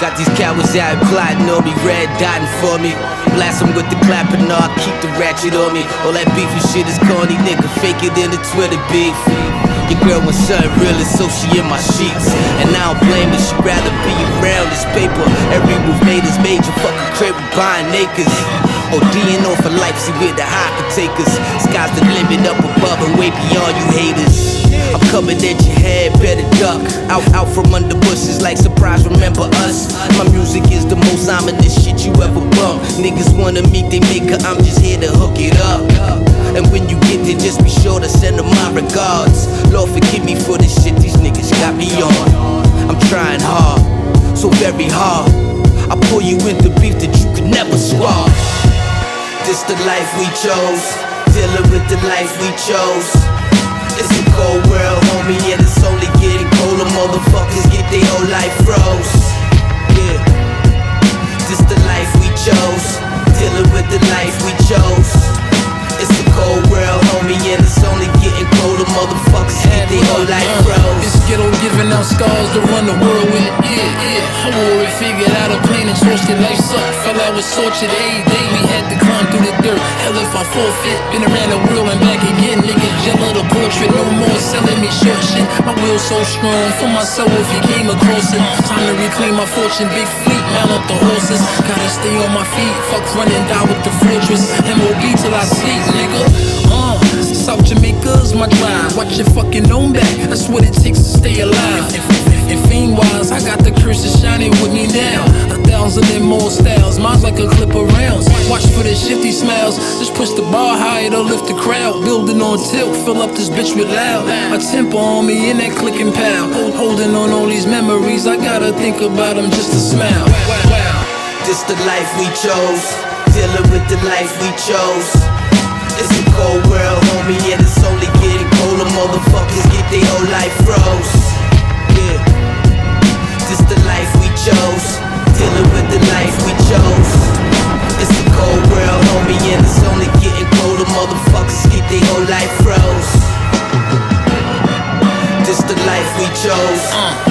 Got these cowards out plotting on me, red dotting for me. Blast them with the clapping, no, I keep the ratchet on me. All that beefy shit is corny, nigga, fake it in the Twitter beef. Your girl wants something real, so she in my sheets. And I don't blame her, she'd rather be around this paper. Every move made is major, fucking crib with buying acres. ODing off for life, see where the high can take us. Sky's the limit, up above and way beyond you haters. I'm coming at your head, better duck. Out from under bushes like surprise, remember us. My music is the most ominous shit you ever bump. Niggas wanna meet they maker, I'm just here to hook it up. And when you get there, just be sure to send them my regards. Lord forgive me for this shit these niggas got me on. I'm trying hard, so very hard. I pull you into beef that you could never squash. This the life we chose, dealing with the life we chose. It's a cold world, homie, and it's only getting colder. Motherfuckers get their whole life froze. Yeah, this the life we chose, dealing with the life we chose. It's a cold world, homie, and it's only getting colder. Motherfuckers get their whole life froze. It's ghetto giving out scars to run the world with. Yeah, I wore it, figured out a plan and torched it. Life sucked, fell out with tortured every day. We had to climb through the dirt. Hell if I forfeit, been around the world and back again. Nigga, gel of the portrait, no more selling me short shit. My will so strong, for myself if you came across it. Time to reclaim my fortune, big fleet, mount up the horses. Gotta stay on my feet, fuck running down with the fortress. MOB till I sleep, nigga. South Jamaica's my drive. Watch your fucking own back, that's what it takes to stay alive. And fame-wise, I got the curse of shining with me now. 1,000 and more styles, mine's like a clip of rounds. Watch for the shifty smiles, just push the bar higher to lift the crowd. Building on tilt, fill up this bitch with loud. A tempo on me in that click and pow. Holding on all these memories, I gotta think about them just to smile. This the life we chose, dealing with the life we chose. It's a cold world, homie, and it's only getting colder. Motherfuckers get their whole life froze. Yeah, this the life we chose, dealing with the life we chose. It's a cold world, homie, and it's only getting colder. Motherfuckers get their whole life froze. This the life we chose,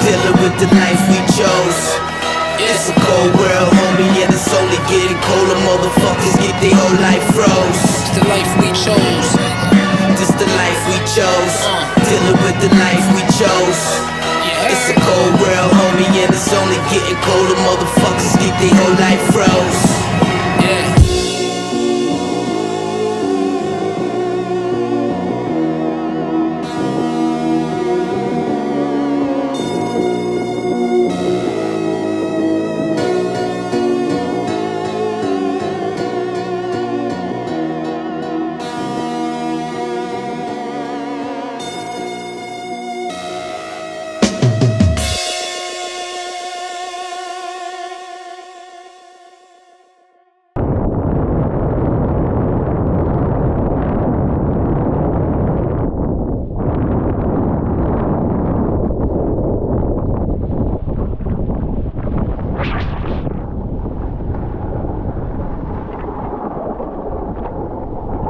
dealing with the life we chose. It's a cold world, homie, and it's only getting colder. Motherfuckers get their whole life froze. It's the life we chose. This the life we chose, dealing with the life we chose. It's a cold world, homie, and it's only getting colder. Motherfuckers get their whole life froze.